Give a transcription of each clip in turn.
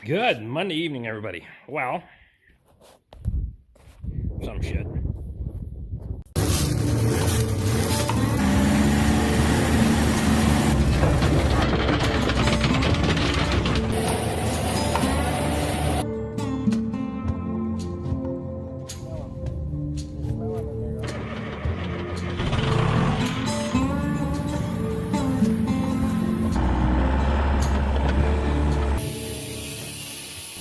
Good Monday evening, everybody. Well, some shit.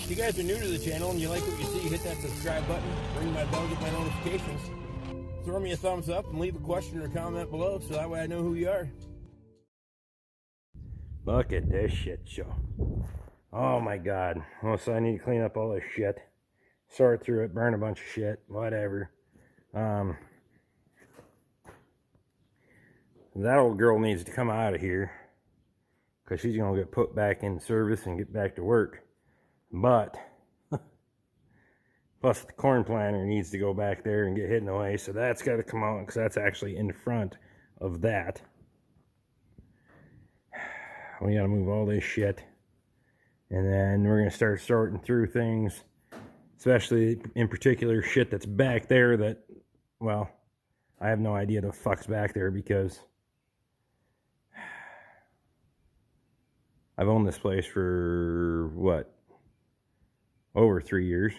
If you guys are new to the channel and you like what you see, hit that subscribe button, ring my bell, get my notifications, throw me a thumbs up, and leave a question or comment below so that way I know who you are. Look at this shit show. Oh my god. Well, so I need to clean up all this shit, sort through it, burn a bunch of shit, whatever. That old girl needs to come out of here because she's going to get put back in service and get back to work. But plus the corn planter needs to go back there and get hidden away, so that's got to come out because that's actually in front of that. We got to move all this shit, and then we're going to start sorting through things, especially in particular shit that's back there that, well, I have no idea the fuck's back there because I've owned this place for what, over 3 years,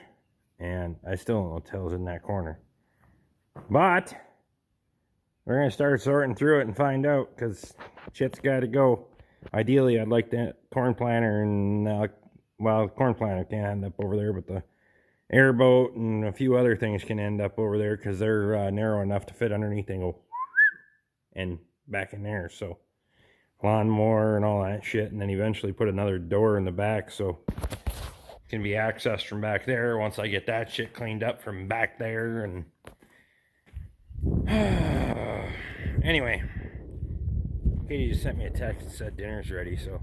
and I still don't know what the hell's in that corner. But we're gonna start sorting through it and find out, because shit's got to go. Ideally, I'd like that corn planter and well, the corn planter can't end up over there, but the airboat and a few other things can end up over there because they're narrow enough to fit underneath and go and back in there. So lawnmower and all that shit, and then eventually put another door in the back so can be accessed from back there once I get that shit cleaned up from back there. And anyway, Katie just sent me a text and said dinner's ready, so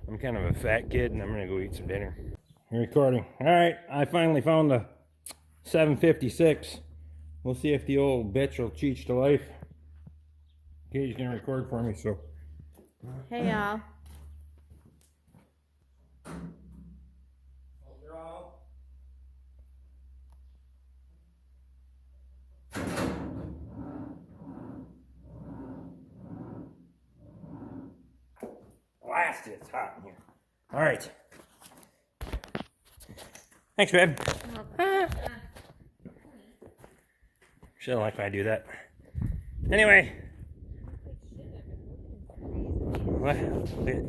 I'm kind of a fat kid and I'm gonna go eat some dinner. I'm recording. All right, I finally found the 756. We'll see if the old bitch will cheat to life. Katie's gonna record for me, so. Hey y'all. Blasted, it's hot in here. All right. Thanks, babe. She doesn't like when I do that. Anyway. What?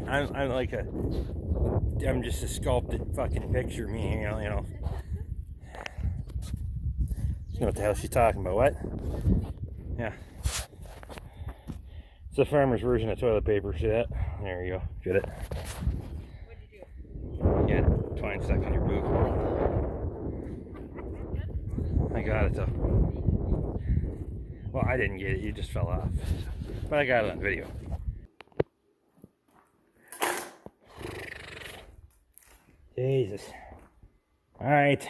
I'm like I'm just a sculpted fucking picture of me, you know. You know what the hell she's talking about, what? Yeah. It's the farmer's version of toilet paper, see that? There you go, get it. What'd you do? You had twine stuck in your boot. I got it though. Well, I didn't get it, you just fell off. But I got it on video. Jesus. Alright.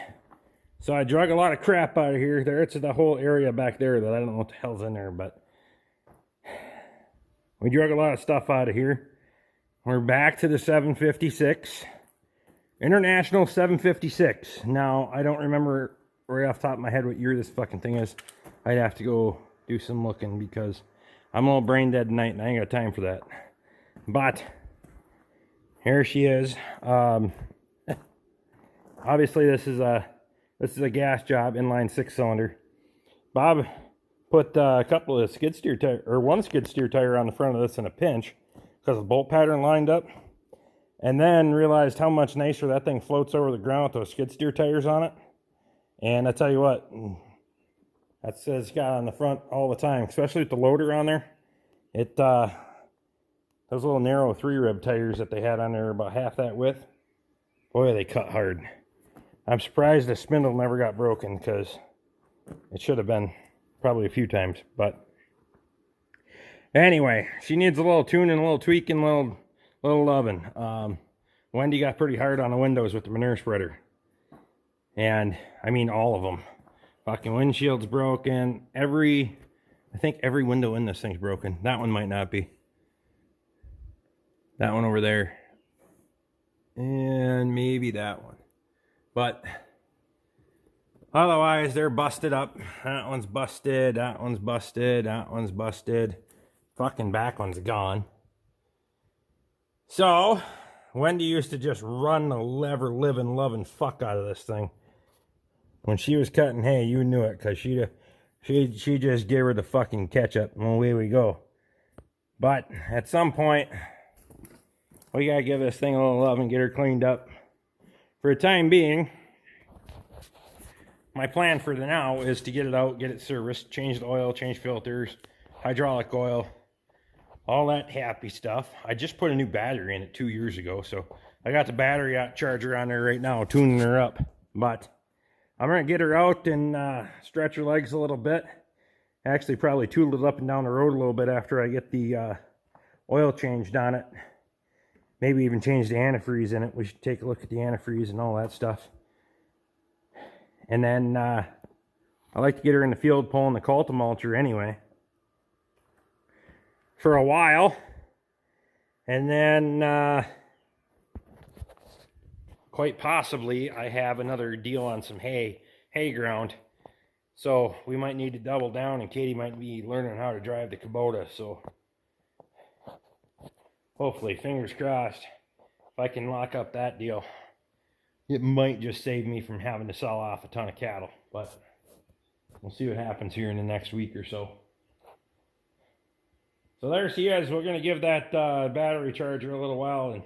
So I drug a lot of crap out of here. There's the whole area back there that I don't know what the hell's in there, but we drug a lot of stuff out of here. We're back to the 756. International 756. Now, I don't remember right off the top of my head what year this fucking thing is. I'd have to go do some looking because I'm a little brain dead tonight and I ain't got time for that. But here she is. Obviously, this is a gas job, inline 6-cylinder. Bob put a couple of skid steer tire, or one skid steer tire on the front of this in a pinch because the bolt pattern lined up, and then realized how much nicer that thing floats over the ground with those skid steer tires on it. And I tell you what, that says got on the front all the time, especially with the loader on there. It those little narrow 3-rib tires that they had on there, about half that width. Boy, they cut hard. I'm surprised the spindle never got broken because it should have been probably a few times. But anyway, she needs a little tuning, a little tweaking, a little loving. Wendy got pretty hard on the windows with the manure spreader. And I mean all of them. Fucking windshield's broken. I think every window in this thing's broken. That one might not be. That one over there. and maybe that one. But otherwise, they're busted up. That one's busted. That one's busted. That one's busted. Fucking back one's gone. So, Wendy used to just run the lever living, loving fuck out of this thing. When she was cutting hay, you knew it, because she just gave her the fucking ketchup, and away we go. But at some point, we gotta give this thing a little love and get her cleaned up. For the time being, my plan for the now is to get it out, get it serviced, change the oil, change filters, hydraulic oil, all that happy stuff. I just put a new battery in it 2 years ago, so I got the battery charger on there right now, tuning her up. But I'm gonna get her out and stretch her legs a little bit. Actually, probably tool it up and down the road a little bit after I get the oil changed on it. Maybe even change the antifreeze in it. We should take a look at the antifreeze and all that stuff. And then I like to get her in the field pulling the cultimulcher anyway for a while. And then quite possibly I have another deal on some hay ground. So we might need to double down, and Katie might be learning how to drive the Kubota. So hopefully, fingers crossed, if I can lock up that deal, it might just save me from having to sell off a ton of cattle. But we'll see what happens here in the next week or so. So there she is. We're going to give that battery charger a little while and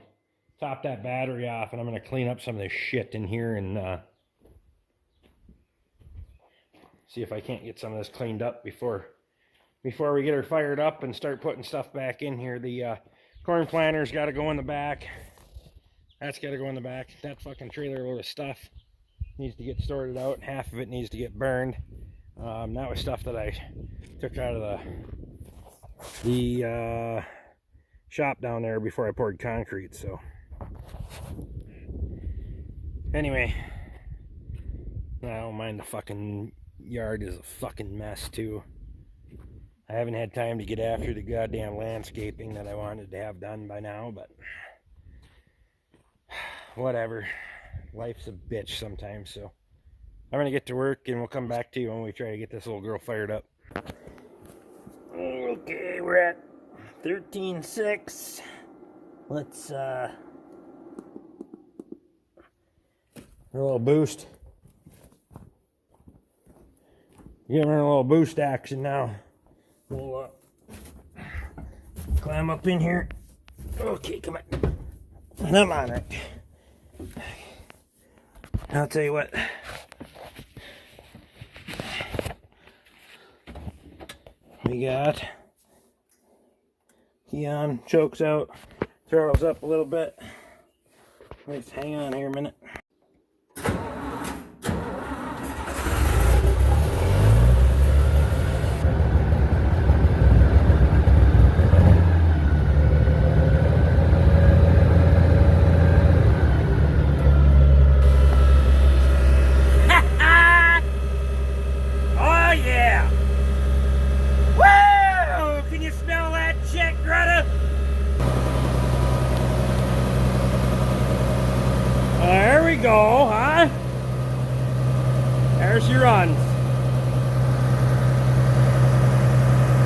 top that battery off. And I'm going to clean up some of this shit in here and see if I can't get some of this cleaned up before we get her fired up and start putting stuff back in here. The corn planter's got to go in the back. That's got to go in the back. That fucking trailer load of stuff needs to get sorted out. Half of it needs to get burned. That was stuff that I took out of the shop down there before I poured concrete. So anyway, I don't mind. The fucking yard is a fucking mess too. I haven't had time to get after the goddamn landscaping that I wanted to have done by now, but whatever. Life's a bitch sometimes, so I'm gonna get to work and we'll come back to you when we try to get this little girl fired up. Okay, we're at 13.6. Let's a little boost. Give her a little boost action now. We'll climb up in here. Okay, come on. Come on, Rick. I'll tell you what. We got key on, chokes out, throttles up a little bit. Let's hang on here a minute. Go, huh? There she runs.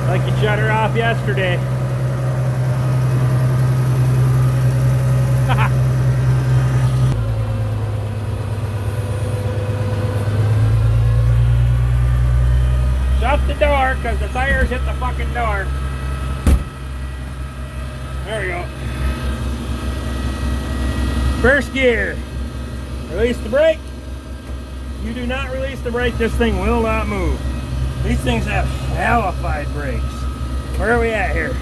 Like you shut her off yesterday. Shut the door, because the tires hit the fucking door. There we go. First gear. Release the brake. You do not release the brake, this thing will not move. These things have halified brakes. Where are we at here?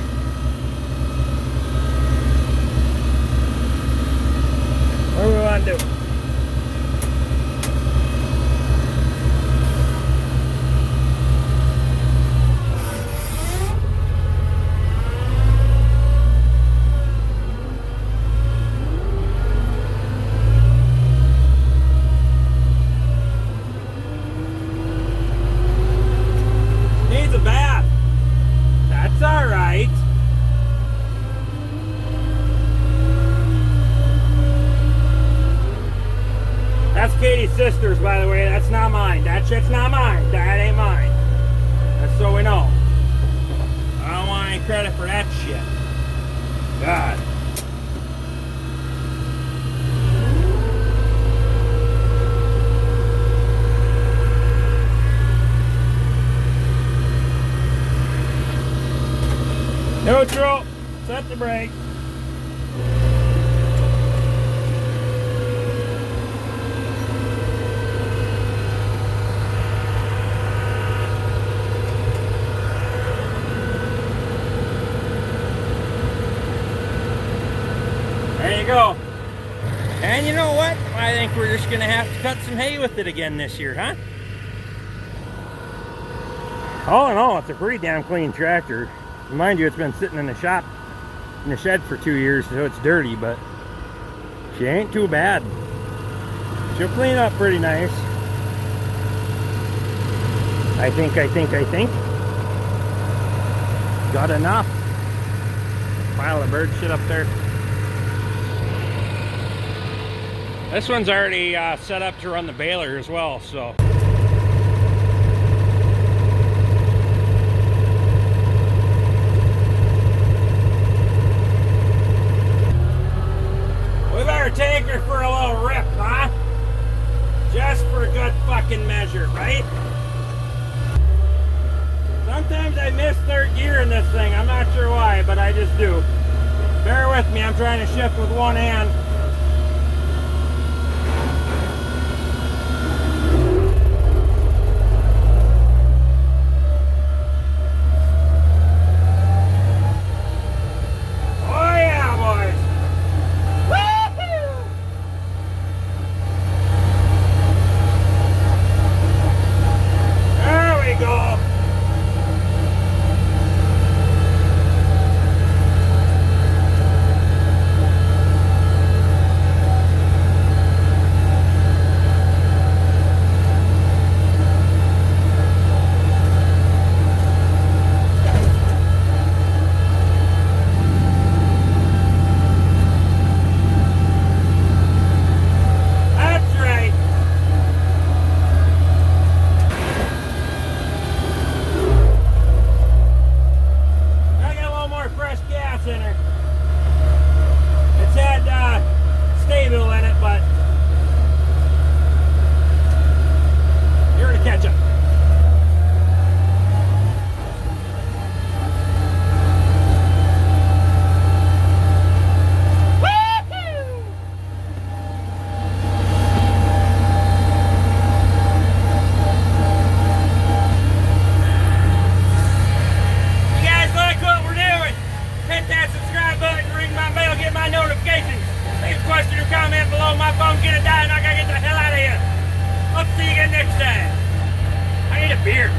What do we want to do? sister's, by the way. That's not mine. That shit's not mine. That ain't mine. That's so we know. I don't want any credit for that shit. God. Neutral. Set the brake. There you go. And you know what? I think we're just gonna have to cut some hay with it again this year, huh? All in all, it's a pretty damn clean tractor. Mind you, it's been sitting in the shop, in the shed for 2 years, so it's dirty, but she ain't too bad. She'll clean up pretty nice. I think. Got enough. Pile of bird shit up there. This one's already set up to run the baler as well, so. We better take her for a little rip, huh? Just for good fucking measure, right? Sometimes I miss third gear in this thing. I'm not sure why, but I just do. Bear with me, I'm trying to shift with one hand. Beer.